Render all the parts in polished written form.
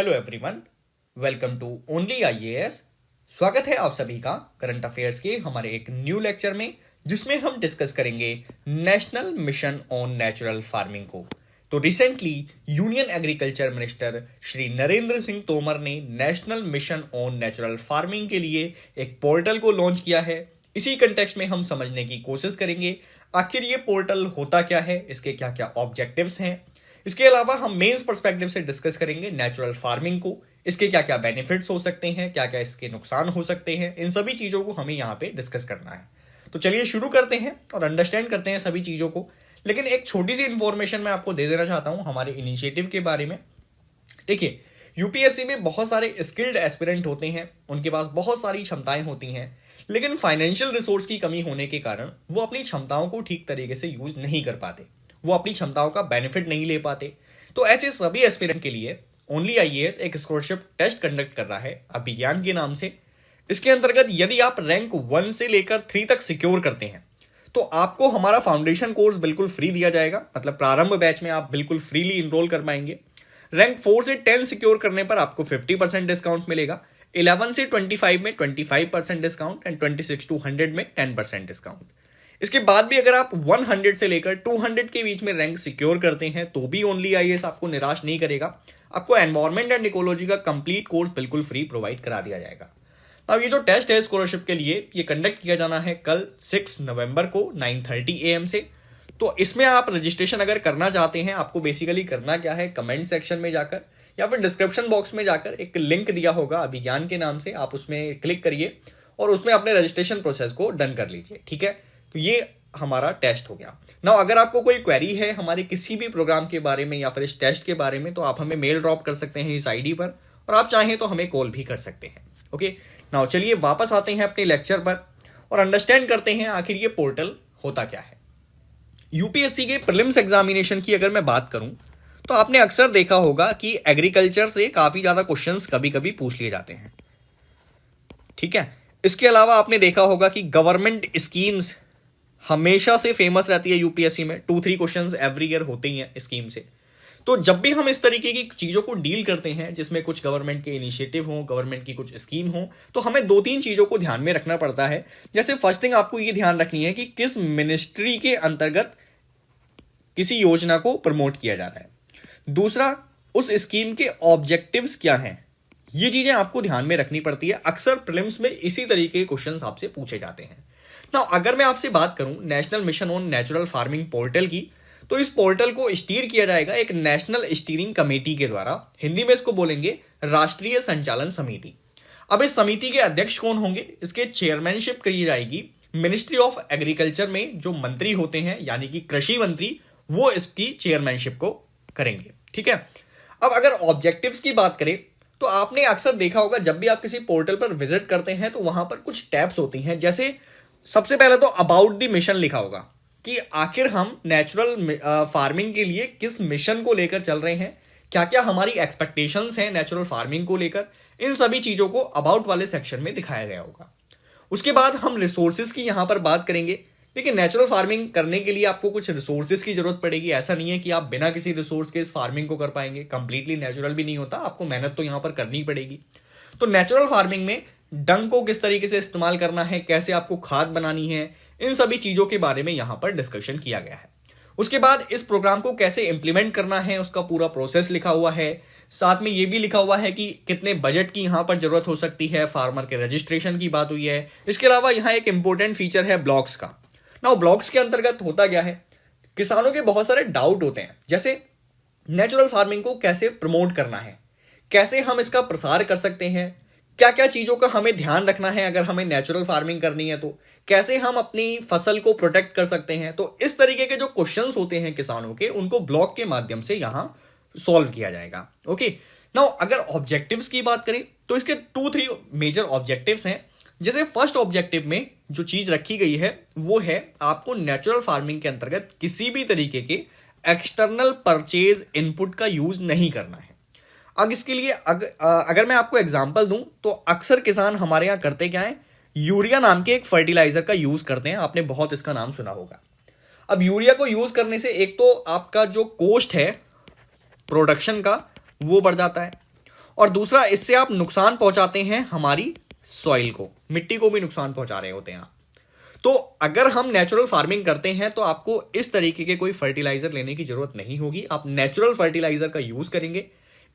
Hello everyone, welcome to only IAS. स्वागत है आप सभी का करंट अफेयर्स के हमारे एक न्यू लेक्चर में, जिसमें हम डिस्कस करेंगे national mission on natural farming को। तो recently union agriculture minister Shri Narendra Singh Tomar ने national mission on natural farming के लिए एक पोर्टल को लॉन्च किया है। इसी कंटेक्स्ट में हम समझने की कोशिश करेंगे आखिर ये पोर्टल होता क्या है, इसके क्या क्या ऑब्जेक्टिव्स हैं। इसके अलावा हम मेंस पर्सपेक्टिव से डिस्कस करेंगे नेचुरल फार्मिंग को, इसके क्या क्या बेनिफिट्स हो सकते हैं, क्या क्या इसके नुकसान हो सकते हैं। इन सभी चीज़ों को हमें यहाँ पे डिस्कस करना है। तो चलिए शुरू करते हैं और अंडरस्टैंड करते हैं सभी चीज़ों को। लेकिन एक छोटी सी इंफॉर्मेशन मैं आपको दे देना चाहता हूँ हमारे इनिशिएटिव के बारे में। देखिए, यूपीएससी में बहुत सारे स्किल्ड एस्पिरेंट होते हैं, उनके पास बहुत सारी क्षमताएं होती हैं, लेकिन फाइनेंशियल रिसोर्स की कमी होने के कारण वो अपनी क्षमताओं को ठीक तरीके से यूज नहीं कर पाते, वो अपनी क्षमताओं का बेनिफिट नहीं ले पाते। तो ऐसे सभी एस्पिरेंट के लिए ओनली आईएएस एक स्कॉलरशिप टेस्ट कंडक्ट कर रहा है अभिज्ञान के नाम से। इसके अंतर्गत यदि आप रैंक 1 से लेकर 3 तक सिक्योर करते हैं तो आपको हमारा फाउंडेशन कोर्स बिल्कुल फ्री दिया जाएगा, मतलब प्रारंभ बैच में आप बिल्कुल फ्रीली इनरोल कर पाएंगे। रैंक 4 से 10 सिक्योर करने पर आपको 50% डिस्काउंट मिलेगा, 11 से 25 में 25% डिस्काउंट एंड 26 to 100 में 10% डिस्काउंट। इसके बाद भी अगर आप 100 से लेकर 200 के बीच में रैंक सिक्योर करते हैं तो भी ओनली आईएएस आपको निराश नहीं करेगा। आपको एनवायरमेंट एंड इकोलॉजी का कंप्लीट कोर्स बिल्कुल फ्री प्रोवाइड करा दिया जाएगा। अब ये जो टेस्ट है स्कॉलरशिप के लिए, ये कंडक्ट किया जाना है कल 6 नवंबर को 9:30 AM से। तो इसमें आप रजिस्ट्रेशन अगर करना चाहते हैं, आपको बेसिकली करना क्या है, कमेंट सेक्शन में जाकर या फिर डिस्क्रिप्शन बॉक्स में जाकर एक लिंक दिया होगा अभिज्ञान के नाम से, आप उसमें क्लिक करिए और उसमें अपने रजिस्ट्रेशन प्रोसेस को डन कर लीजिए। ठीक है, तो ये हमारा टेस्ट हो गया ना। अगर आपको कोई क्वेरी है हमारे किसी भी प्रोग्राम के बारे में या फिर इस टेस्ट के बारे में, तो आप हमें मेल ड्रॉप कर सकते हैं इस आईडी पर, और आप चाहें तो हमें कॉल भी कर सकते हैं। ओके, नाउ चलिए वापस आते हैं अपने लेक्चर पर और अंडरस्टैंड करते हैं आखिर ये पोर्टल होता क्या है। यूपीएससी के प्रीलिम्स एग्जामिनेशन की अगर मैं बात करूं तो आपने अक्सर देखा होगा कि एग्रीकल्चर से काफी ज्यादा क्वेश्चंस कभी कभी पूछ लिए जाते हैं। ठीक है, इसके अलावा आपने देखा होगा कि गवर्नमेंट स्कीम्स हमेशा से फेमस रहती है यूपीएससी में, 2-3 क्वेश्चंस एवरी ईयर होते ही हैं स्कीम से। तो जब भी हम इस तरीके की चीजों को डील करते हैं जिसमें कुछ गवर्नमेंट के इनिशिएटिव हो, गवर्नमेंट की कुछ स्कीम हो, तो हमें 2-3 चीजों को ध्यान में रखना पड़ता है। जैसे फर्स्ट थिंग आपको ये ध्यान रखनी है कि किस मिनिस्ट्री के अंतर्गत किसी योजना को प्रमोट किया जा रहा है। दूसरा, उस स्कीम के ऑब्जेक्टिव्स क्या हैं, ये चीजें आपको ध्यान में रखनी पड़ती है। अक्सर प्रीलिम्स में इसी तरीके के क्वेश्चंस आपसे पूछे जाते हैं ना। अगर मैं आपसे बात करूं national mission on natural farming portal की, तो इस पोर्टल को स्टीयर किया जाएगा एक नेशनल स्टीयरिंग कमेटी के द्वारा। हिंदी में इसको बोलेंगे राष्ट्रीय संचालन समिति। अब इस समिति के अध्यक्ष कौन होंगे, इसके चेयरमैनशिप करी जाएगी मिनिस्ट्री ऑफ एग्रीकल्चर में जो मंत्री होते हैं, यानी कि कृषि मंत्री, वो इसकी चेयरमैनशिप को करेंगे। ठीक है, अब अगर ऑब्जेक्टिव्स की बात करें तो आपने अक्सर देखा होगा जब भी आप किसी पोर्टल पर विजिट करते हैं तो वहां पर कुछ टैब्स होती हैं। जैसे सबसे पहले तो अबाउट द मिशन लिखा होगा कि आखिर हम नेचुरल फार्मिंग के लिए किस मिशन को लेकर चल रहे हैं, क्या क्या हमारी एक्सपेक्टेशंस हैं नेचुरल फार्मिंग को लेकर, इन सभी चीजों को अबाउट वाले सेक्शन में दिखाया गया होगा। उसके बाद हम रिसोर्सेज की यहां पर बात करेंगे। देखिए, नेचुरल फार्मिंग करने के लिए आपको कुछ रिसोर्सेज की जरूरत पड़ेगी। ऐसा नहीं है कि आप बिना किसी रिसोर्स के इस फार्मिंग को कर पाएंगे, कंप्लीटली नेचुरल भी नहीं होता, आपको मेहनत तो यहां पर करनी पड़ेगी। तो नेचुरल फार्मिंग में डंग को किस तरीके से इस्तेमाल करना है, कैसे आपको खाद बनानी है, इन सभी चीजों के बारे में यहां पर डिस्कशन किया गया है। उसके बाद इस प्रोग्राम को कैसे इंप्लीमेंट करना है उसका पूरा प्रोसेस लिखा हुआ है। साथ में यह भी लिखा हुआ है कि कितने बजट की यहां पर जरूरत हो सकती है, फार्मर के रजिस्ट्रेशन की बात हुई है। इसके अलावा यहां एक इंपॉर्टेंट फीचर है ब्लॉग्स का। नाउ ब्लॉग्स के अंतर्गत होता क्या है, किसानों के बहुत सारे डाउट होते हैं, जैसे नेचुरल फार्मिंग को कैसे प्रमोट करना है, कैसे हम इसका प्रसार कर सकते हैं, क्या क्या चीजों का हमें ध्यान रखना है अगर हमें नेचुरल फार्मिंग करनी है, तो कैसे हम अपनी फसल को प्रोटेक्ट कर सकते हैं। तो इस तरीके के जो क्वेश्चंस होते हैं किसानों के, उनको ब्लॉग के माध्यम से यहां सॉल्व किया जाएगा। ओके, नाउ अगर ऑब्जेक्टिव्स की बात करें तो इसके 2-3 मेजर ऑब्जेक्टिव्स हैं। जैसे फर्स्ट ऑब्जेक्टिव में जो चीज रखी गई है वो है आपको नेचुरल फार्मिंग के अंतर्गत किसी भी तरीके के एक्सटर्नल परचेज इनपुट का यूज नहीं करना है। अब इसके लिए अगर मैं आपको एग्जांपल दूं तो अक्सर किसान हमारे यहां करते क्या है, यूरिया नाम के एक फर्टिलाइजर का यूज करते हैं। आपने बहुत इसका नाम सुना होगा। अब यूरिया को यूज करने से एक तो आपका जो कॉस्ट है प्रोडक्शन का वो बढ़ जाता है, और दूसरा, इससे आप नुकसान पहुंचाते हैं हमारी सॉइल को, मिट्टी को भी नुकसान पहुंचा रहे होते हैं आप। तो अगर हम नेचुरल फार्मिंग करते हैं तो आपको इस तरीके के कोई फर्टिलाइजर लेने की जरूरत नहीं होगी, आप नेचुरल फर्टिलाइजर का यूज करेंगे।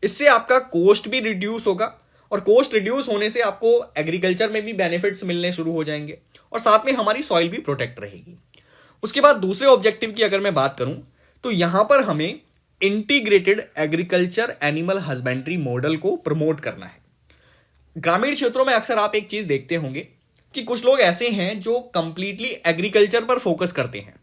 इससे आपका कॉस्ट भी रिड्यूस होगा, और कॉस्ट रिड्यूस होने से आपको एग्रीकल्चर में भी बेनिफिट्स मिलने शुरू हो जाएंगे, और साथ में हमारी सॉइल भी प्रोटेक्ट रहेगी। उसके बाद दूसरे ऑब्जेक्टिव की अगर मैं बात करूं तो यहां पर हमें integrated agriculture animal husbandry model को प्रमोट करना है। ग्रामीण क्षेत्रों में अक्सर आप एक चीज देखते होंगे कि कुछ लोग ऐसे हैं जो कंप्लीटली एग्रीकल्चर पर फोकस करते हैं,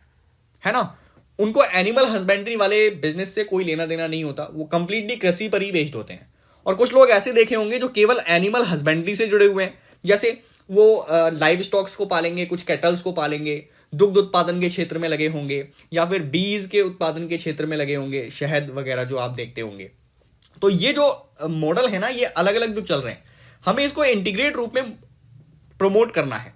है ना। उनको एनिमल हस्बेंड्री वाले बिजनेस से कोई लेना देना नहीं होता, वो कंप्लीटली कृषि पर ही बेस्ड होते हैं। और कुछ लोग ऐसे देखे होंगे जो केवल एनिमल हस्बेंड्री से जुड़े हुए हैं, जैसे वो लाइव स्टॉक्स को पालेंगे, कुछ कैटल्स को पालेंगे, दुग्ध उत्पादन के क्षेत्र में लगे होंगे, या फिर बीज के उत्पादन के क्षेत्र में लगे होंगे, शहद वगैरह जो आप देखते होंगे। तो ये जो मॉडल है ना, ये अलग अलग जो चल रहे हैं, हमें इसको इंटीग्रेट रूप में प्रमोट करना है।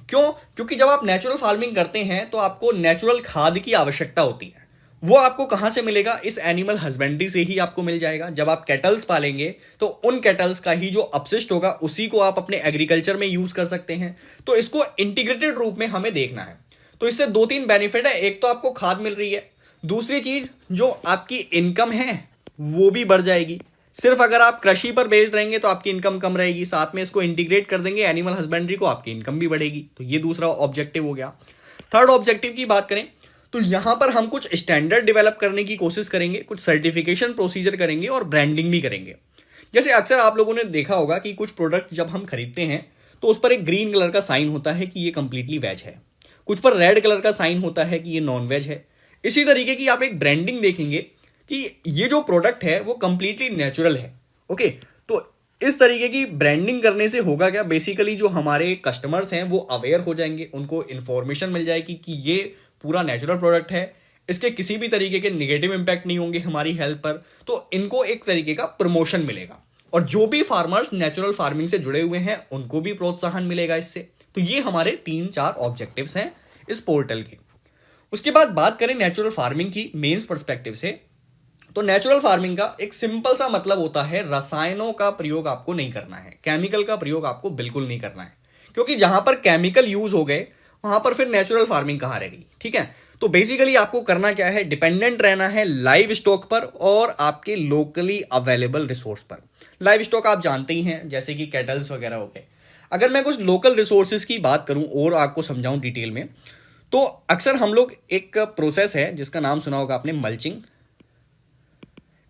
क्यों? क्योंकि जब आप नेचुरल फार्मिंग करते हैं तो आपको नेचुरल खाद की आवश्यकता होती है। वो आपको कहां से मिलेगा? इस एनिमल हस्बेंड्री से ही आपको मिल जाएगा। जब आप कैटल्स पालेंगे तो उन कैटल्स का ही जो अपशिष्ट होगा उसी को आप अपने एग्रीकल्चर में यूज कर सकते हैं। तो इसको इंटीग्रेटेड रूप में हमें देखना है। तो इससे दो तीन बेनिफिट है। एक तो आपको खाद मिल रही है, दूसरी चीज जो आपकी इनकम है वो भी बढ़ जाएगी। सिर्फ अगर आप कृषि पर बेस्ड रहेंगे तो आपकी इनकम कम रहेगी, साथ में इसको इंटीग्रेट कर देंगे एनिमल हस्बेंड्री को, आपकी इनकम भी बढ़ेगी। तो ये दूसरा ऑब्जेक्टिव हो गया। थर्ड ऑब्जेक्टिव की बात करें तो यहां पर हम कुछ स्टैंडर्ड डेवलप करने की कोशिश करेंगे, कुछ सर्टिफिकेशन प्रोसीजर करेंगे और ब्रांडिंग भी करेंगे। जैसे अक्सर आप लोगों ने देखा होगा कि कुछ प्रोडक्ट जब हम खरीदते हैं तो उस पर एक ग्रीन कलर का साइन होता है कि ये कंप्लीटली वेज है, कुछ पर रेड कलर का साइन होता है कि ये नॉन वेज है। इसी तरीके की आप एक ब्रांडिंग देखेंगे कि ये जो प्रोडक्ट है वो कंप्लीटली नेचुरल है। ओके, तो इस तरीके की ब्रांडिंग करने से होगा क्या? बेसिकली जो हमारे कस्टमर्स हैं वो अवेयर हो जाएंगे, उनको इंफॉर्मेशन मिल जाएगी कि ये पूरा नेचुरल प्रोडक्ट है, इसके किसी भी तरीके के नेगेटिव इंपैक्ट नहीं होंगे हमारी हेल्थ पर। तो इनको एक तरीके का प्रमोशन मिलेगा, और जो भी फार्मर्स नेचुरल फार्मिंग से जुड़े हुए हैं उनको भी प्रोत्साहन मिलेगा इससे। तो ये हमारे 3-4 ऑब्जेक्टिव्स हैं इस पोर्टल के। उसके बाद बात करें नेचुरल फार्मिंग की मेंस पर्सपेक्टिव से, तो नेचुरल फार्मिंग का एक सिंपल सा मतलब होता है रसायनों का प्रयोग आपको नहीं करना है, केमिकल का प्रयोग आपको बिल्कुल नहीं करना है। क्योंकि जहां पर केमिकल यूज हो गए वहां पर फिर नेचुरल फार्मिंग कहां रह गई? ठीक है, तो बेसिकली आपको करना क्या है? डिपेंडेंट रहना है लाइव स्टॉक पर और आपके लोकली अवेलेबल रिसोर्स पर। लाइव स्टॉक आप जानते ही हैं, जैसे कि कैटल्स वगैरह हो गए। अगर मैं कुछ लोकल रिसोर्सेज की बात करूं और आपको समझाऊं डिटेल में, तो अक्सर हम लोग एक प्रोसेस है जिसका नाम सुना होगा आपने, मल्चिंग।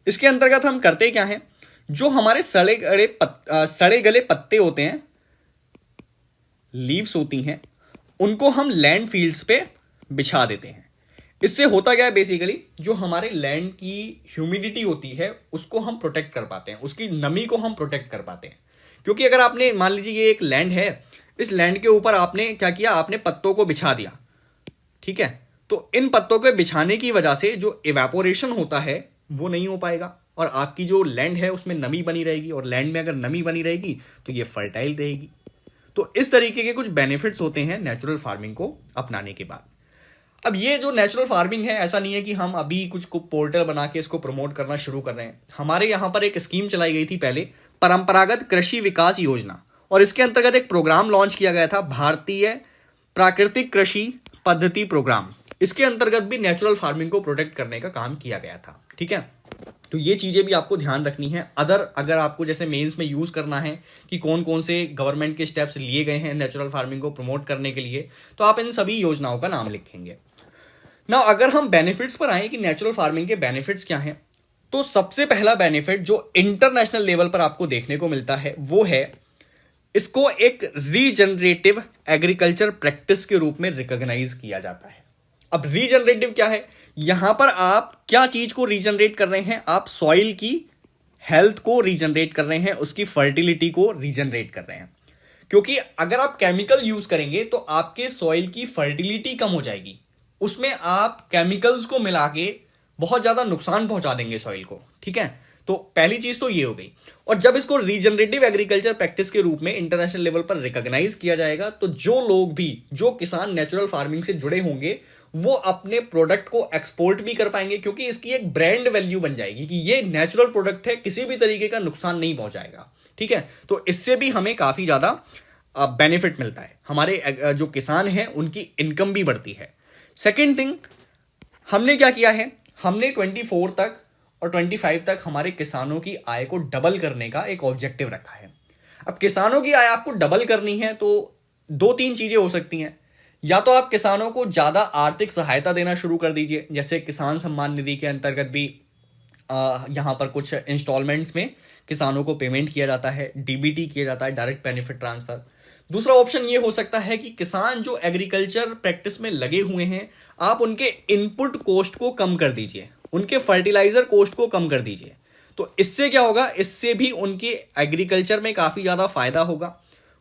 इसके अंतर्गत हम करते क्या हैं? जो हमारे सड़े गले पत्ते होते हैं, लीव्स होती हैं, उनको हम लैंड फील्ड्स पे बिछा देते हैं। इससे होता क्या है? बेसिकली जो हमारे लैंड की ह्यूमिडिटी होती है उसको हम प्रोटेक्ट कर पाते हैं, उसकी नमी को हम प्रोटेक्ट कर पाते हैं। क्योंकि अगर आपने मान लीजिए ये एक लैंड है, इस लैंड के ऊपर आपने क्या किया? आपने पत्तों को बिछा दिया, ठीक है। तो इन पत्तों के बिछाने की वजह से जो इवेपोरेशन होता है वो नहीं हो पाएगा, और आपकी जो लैंड है उसमें नमी बनी रहेगी, और लैंड में अगर नमी बनी रहेगी तो ये फर्टाइल रहेगी। तो इस तरीके के कुछ बेनिफिट्स होते हैं नेचुरल फार्मिंग को अपनाने के बाद। अब ये जो नेचुरल फार्मिंग है, ऐसा नहीं है कि हम अभी कुछ को पोर्टल बना के इसको प्रमोट करना शुरू कर रहे हैं। हमारे यहाँ पर एक स्कीम चलाई गई थी पहले, परंपरागत कृषि विकास योजना, और इसके अंतर्गत एक प्रोग्राम लॉन्च किया गया था, भारतीय प्राकृतिक कृषि पद्धति प्रोग्राम। इसके अंतर्गत भी नेचुरल फार्मिंग को प्रोटेक्ट करने का काम किया गया था। ठीक है, तो ये चीजें भी आपको ध्यान रखनी है। अगर आपको जैसे मेंस में यूज करना है कि कौन कौन से गवर्नमेंट के स्टेप्स लिए गए हैं नेचुरल फार्मिंग को प्रमोट करने के लिए, तो आप इन सभी योजनाओं का नाम लिखेंगे ना। अगर हम बेनिफिट्स पर आए कि नेचुरल फार्मिंग के बेनिफिट्स क्या हैं, तो सबसे पहला बेनिफिट जो इंटरनेशनल लेवल पर आपको देखने को मिलता है वो है, इसको एक रीजनरेटिव एग्रीकल्चर प्रैक्टिस के रूप में रिकॉग्नाइज किया जाता है। अब रीजनरेटिव क्या है? यहां पर आप क्या चीज को रीजनरेट कर रहे हैं? आप सॉइल की हेल्थ को रीजनरेट कर रहे हैं, उसकी फर्टिलिटी को रीजनरेट कर रहे हैं। क्योंकि अगर आप केमिकल यूज करेंगे तो आपके सॉइल की फर्टिलिटी कम हो जाएगी, उसमें आप केमिकल्स को मिला के बहुत ज्यादा नुकसान पहुंचा देंगे सॉइल को। ठीक है, तो पहली चीज तो ये हो गई। और जब इसको रीजनरेटिव एग्रीकल्चर प्रैक्टिस के रूप में इंटरनेशनल लेवल पर रिकॉग्नाइज किया जाएगा, तो जो लोग भी, जो किसान नेचुरल फार्मिंग से जुड़े होंगे, वो अपने प्रोडक्ट को एक्सपोर्ट भी कर पाएंगे, क्योंकि इसकी एक ब्रांड वैल्यू बन जाएगी कि ये नेचुरल प्रोडक्ट है, किसी भी तरीके का नुकसान नहीं पहुंचाएगा। ठीक है, तो इससे भी हमें काफी ज्यादा बेनिफिट मिलता है, हमारे जो किसान हैं उनकी इनकम भी बढ़ती है। सेकेंड थिंग, हमने क्या किया है, हमने 24 तक और 25 तक हमारे किसानों की आय को डबल करने का एक ऑब्जेक्टिव रखा है। अब किसानों की आय आपको डबल करनी है तो दो तीन चीजें हो सकती हैं। या तो आप किसानों को ज्यादा आर्थिक सहायता देना शुरू कर दीजिए, जैसे किसान सम्मान निधि के अंतर्गत भी यहां पर कुछ इंस्टॉलमेंट्स में किसानों को पेमेंट किया जाता है, डीबीटी किया जाता है, डायरेक्ट बेनिफिट ट्रांसफर। दूसरा ऑप्शन ये हो सकता है कि किसान जो एग्रीकल्चर प्रैक्टिस में लगे हुए हैं, आप उनके इनपुट कॉस्ट को कम कर दीजिए, उनके फर्टिलाइजर कॉस्ट को कम कर दीजिए। तो इससे क्या होगा, इससे भी उनके एग्रीकल्चर में काफी ज्यादा फायदा होगा।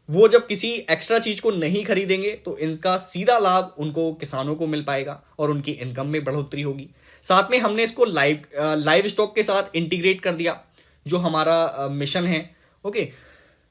वो जब किसी एक्स्ट्रा चीज को नहीं खरीदेंगे तो इनका सीधा लाभ उनको, किसानों को मिल पाएगा और उनकी इनकम में बढ़ोतरी होगी। साथ में हमने इसको लाइव स्टॉक के साथ इंटीग्रेट कर दिया, जो हमारा मिशन है। ओके,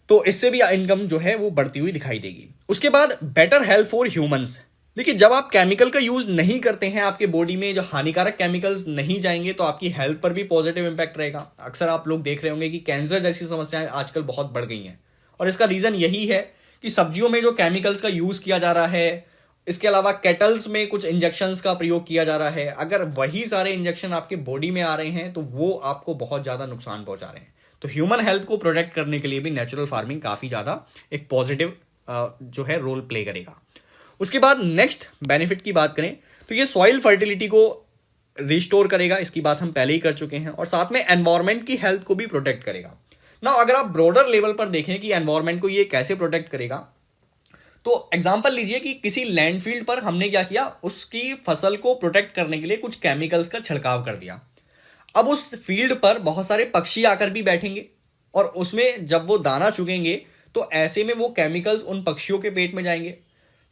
तो इससे भी इनकम जो है वो बढ़ती हुई दिखाई देगी। उसके बाद बेटर हेल्थ फॉर ह्यूमंस। देखिए, जब आप केमिकल का यूज नहीं करते हैं, आपके बॉडी में जो हानिकारक केमिकल्स नहीं जाएंगे, तो आपकी हेल्थ पर भी पॉजिटिव इंपैक्ट रहेगा। अक्सर आप लोग देख रहे होंगे कि कैंसर जैसी समस्याएं आजकल बहुत बढ़ गई हैं, और इसका रीजन यही है कि सब्जियों में जो केमिकल्स का यूज किया जा रहा है, इसके अलावा केटल्स में कुछ इंजेक्शंस का प्रयोग किया जा रहा है। अगर वही सारे इंजेक्शन आपके बॉडी में आ रहे हैं तो वो आपको बहुत ज्यादा नुकसान पहुंचा रहे हैं। तो ह्यूमन हेल्थ को प्रोटेक्ट करने के लिए भी नेचुरल फार्मिंग काफी ज्यादा एक पॉजिटिव जो है रोल प्ले करेगा। उसके बाद नेक्स्ट बेनिफिट की बात करें तो ये सॉइल फर्टिलिटी को रिस्टोर करेगा, इसकी बात हम पहले ही कर चुके हैं, और साथ में एनवायरमेंट की हेल्थ को भी प्रोटेक्ट करेगा। ना अगर आप ब्रॉडर लेवल पर देखें कि एनवायरमेंट को ये कैसे प्रोटेक्ट करेगा, तो एग्जांपल लीजिए कि किसी लैंडफील्ड पर हमने क्या किया, उसकी फसल को प्रोटेक्ट करने के लिए कुछ केमिकल्स का छिड़काव कर दिया। अब उस फील्ड पर बहुत सारे पक्षी आकर भी बैठेंगे, और उसमें जब वो दाना चुगेंगे तो ऐसे में वो केमिकल्स उन पक्षियों के पेट में जाएंगे।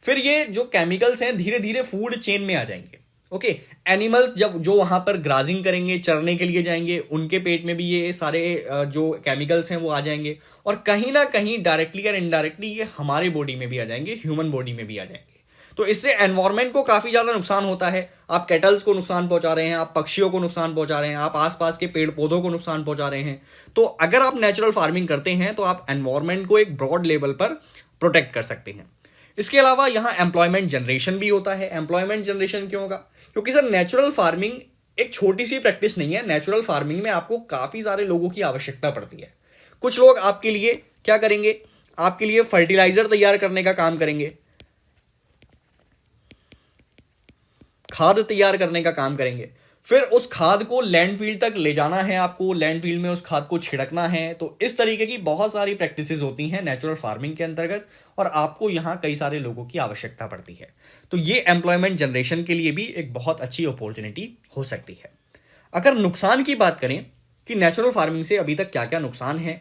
फिर ये जो केमिकल्स हैं धीरे धीरे फूड चेन में आ जाएंगे। ओके, एनिमल्स जब जो वहां पर ग्राजिंग करेंगे, चरने के लिए जाएंगे, उनके पेट में भी ये सारे जो केमिकल्स हैं वो आ जाएंगे, और कहीं ना कहीं डायरेक्टली या इनडायरेक्टली ये हमारे बॉडी में भी आ जाएंगे, ह्यूमन बॉडी में भी आ जाएंगे। तो इससे एनवायरमेंट को काफी ज्यादा नुकसान होता है। आप कैटल्स को नुकसान पहुंचा रहे हैं, आप पक्षियों को नुकसान पहुंचा रहे हैं, आप आसपास के पेड़ पौधों को नुकसान पहुंचा रहे हैं। तो अगर आप नेचुरल फार्मिंग करते हैं तो आप एनवायरमेंट को एक ब्रॉड लेवल पर प्रोटेक्ट कर सकते हैं। इसके अलावा यहां एम्प्लॉयमेंट जनरेशन भी होता है। एम्प्लॉयमेंट जनरेशन क्यों होगा, क्योंकि सर नेचुरल फार्मिंग एक छोटी सी प्रैक्टिस नहीं है। नेचुरल फार्मिंग में आपको काफी सारे लोगों की आवश्यकता पड़ती है। कुछ लोग आपके लिए क्या करेंगे, आपके लिए फर्टिलाइजर तैयार करने का काम करेंगे, खाद तैयार करने का काम करेंगे। फिर उस खाद को लैंडफील्ड तक ले जाना है, आपको लैंडफील्ड में उस खाद को छिड़कना है। तो इस तरीके की बहुत सारी प्रैक्टिसेस होती हैं नेचुरल फार्मिंग के अंतर्गत, और आपको यहां कई सारे लोगों की आवश्यकता पड़ती है। तो ये एम्प्लॉयमेंट जनरेशन के लिए भी एक बहुत अच्छी अपॉर्चुनिटी हो सकती है। अगर नुकसान की बात करें कि नेचुरल फार्मिंग से अभी तक क्या क्या नुकसान है,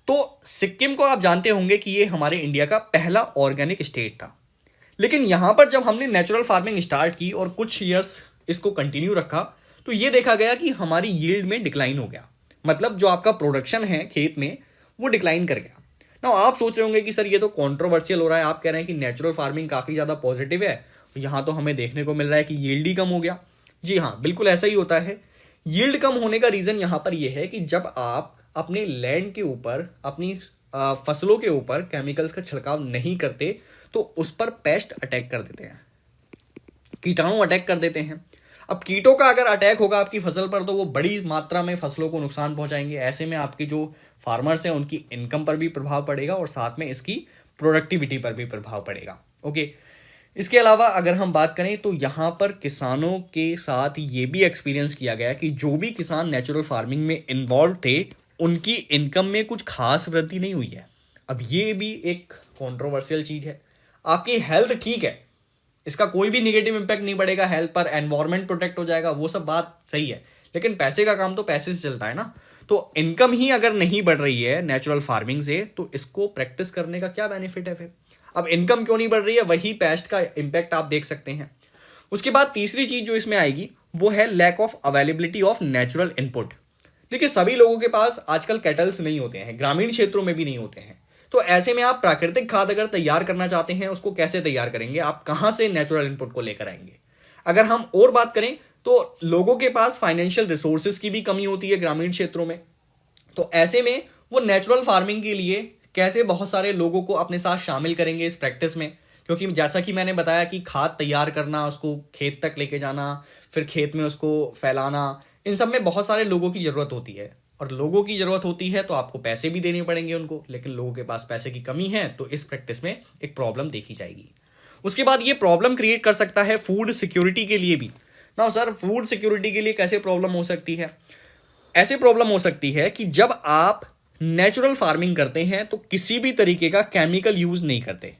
तो सिक्किम को आप जानते होंगे कि ये हमारे इंडिया का पहला ऑर्गेनिक स्टेट था। लेकिन यहां पर जब हमने नेचुरल फार्मिंग स्टार्ट की और कुछ ईयर्स इसको कंटिन्यू रखा, तो ये देखा गया कि हमारी यील्ड में डिक्लाइन हो गया। मतलब जो आपका प्रोडक्शन है खेत में वो डिक्लाइन कर गया ना। आप सोच रहे होंगे कि सर ये तो कंट्रोवर्शियल हो रहा है, आप कह रहे हैं कि नेचुरल फार्मिंग काफी ज्यादा पॉजिटिव है, यहां तो हमें देखने को मिल रहा है कि यील्ड ही कम हो गया। जी हाँ, बिल्कुल ऐसा ही होता है। यील्ड कम होने का रीजन यहां पर यह है कि जब आप अपने लैंड के ऊपर, अपनी फसलों के ऊपर केमिकल्स का छिड़काव नहीं करते, तो उस पर पेस्ट अटैक कर देते हैं, कीटाणु अटैक कर देते हैं। अब कीटों का अगर अटैक होगा आपकी फसल पर, तो वो बड़ी मात्रा में फसलों को नुकसान पहुंचाएंगे। ऐसे में आपके जो फार्मर्स हैं उनकी इनकम पर भी प्रभाव पड़ेगा, और साथ में इसकी प्रोडक्टिविटी पर भी प्रभाव पड़ेगा। ओके, इसके अलावा अगर हम बात करें तो यहां पर किसानों के साथ ये भी एक्सपीरियंस किया गया कि जो भी किसान नेचुरल फार्मिंग में इन्वॉल्व थे, उनकी इनकम में कुछ खास वृद्धि नहीं हुई है। अब ये भी एक कॉन्ट्रोवर्शियल चीज है। आपकी हेल्थ ठीक है, इसका कोई भी निगेटिव इंपैक्ट नहीं पड़ेगा हेल्थ पर, एनवायरमेंट प्रोटेक्ट हो जाएगा, वो सब बात सही है, लेकिन पैसे का काम तो पैसे से चलता है ना। तो इनकम ही अगर नहीं बढ़ रही है नेचुरल फार्मिंग से, तो इसको प्रैक्टिस करने का क्या बेनिफिट है फिर। अब इनकम क्यों नहीं बढ़ रही है, वही पेस्ट का इंपैक्ट आप देख सकते हैं। उसके बाद तीसरी चीज जो इसमें आएगी वो है lack of availability of natural input. देखिए सभी लोगों के पास आजकल कैटल्स नहीं होते हैं, ग्रामीण क्षेत्रों में भी नहीं होते हैं। तो ऐसे में आप प्राकृतिक खाद अगर तैयार करना चाहते हैं, उसको कैसे तैयार करेंगे, आप कहां से नेचुरल इनपुट को लेकर आएंगे। अगर हम और बात करें तो लोगों के पास फाइनेंशियल रिसोर्सेज की भी कमी होती है ग्रामीण क्षेत्रों में। तो ऐसे में वो नेचुरल फार्मिंग के लिए कैसे बहुत सारे लोगों को अपने साथ शामिल करेंगे इस प्रैक्टिस में, क्योंकि जैसा कि मैंने बताया कि खाद तैयार करना, उसको खेत तक लेके जाना, फिर खेत में उसको फैलाना, इन सब में बहुत सारे लोगों की ज़रूरत होती है। और लोगों की ज़रूरत होती है तो आपको पैसे भी देने पड़ेंगे उनको, लेकिन लोगों के पास पैसे की कमी है, तो इस प्रैक्टिस में एक प्रॉब्लम देखी जाएगी। उसके बाद ये प्रॉब्लम क्रिएट कर सकता है फूड सिक्योरिटी के लिए भी ना। सर फूड सिक्योरिटी के लिए कैसे प्रॉब्लम हो सकती है? ऐसे प्रॉब्लम हो सकती है कि जब आप नेचुरल फार्मिंग करते हैं तो किसी भी तरीके का केमिकल यूज नहीं करते।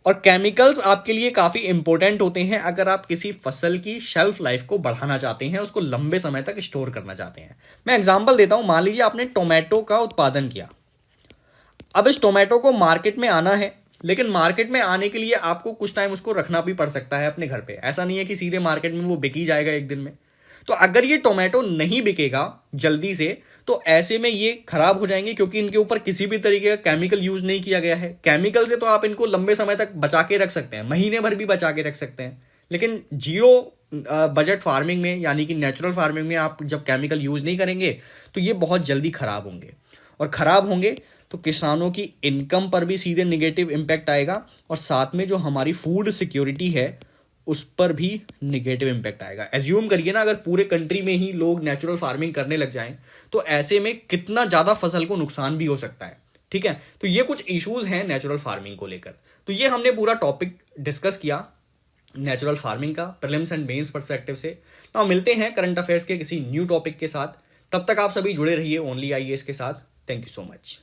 और केमिकल्स आपके लिए काफी इंपॉर्टेंट होते हैं अगर आप किसी फसल की शेल्फ लाइफ को बढ़ाना चाहते हैं, उसको लंबे समय तक स्टोर करना चाहते हैं। मैं एग्जांपल देता हूं, मान लीजिए आपने टोमेटो का उत्पादन किया। अब इस टोमेटो को मार्केट में आना है, लेकिन मार्केट में आने के लिए आपको कुछ टाइम उसको रखना भी पड़ सकता है अपने घर पे। ऐसा नहीं है कि सीधे मार्केट में वो बिक ही जाएगा एक दिन में। तो अगर ये टोमेटो नहीं बिकेगा जल्दी से, तो ऐसे में ये खराब हो जाएंगे, क्योंकि इनके ऊपर किसी भी तरीके का केमिकल यूज नहीं किया गया है। केमिकल से तो आप इनको लंबे समय तक बचा के रख सकते हैं, महीने भर भी बचा के रख सकते हैं, लेकिन जीरो बजट फार्मिंग में यानी कि नेचुरल फार्मिंग में आप जब केमिकल यूज नहीं करेंगे तो ये बहुत जल्दी खराब होंगे। और खराब होंगे तो किसानों की इनकम पर भी सीधे निगेटिव इम्पैक्ट आएगा, और साथ में जो हमारी फूड सिक्योरिटी है उस पर भी निगेटिव इम्पैक्ट आएगा। एज्यूम करिए ना, अगर पूरे कंट्री में ही लोग नेचुरल फार्मिंग करने लग जाएं तो ऐसे में कितना ज्यादा फसल को नुकसान भी हो सकता है। ठीक है, तो ये कुछ इश्यूज हैं नेचुरल फार्मिंग को लेकर। तो ये हमने पूरा टॉपिक डिस्कस किया नेचुरल फार्मिंग का प्रीलिम्स एंड मेंस पर्सपेक्टिव से। ना मिलते हैं करंट अफेयर्स के किसी न्यू टॉपिक के साथ। तब तक आप सभी जुड़े रहिए ओनली आईएएस के साथ। Thank you so much.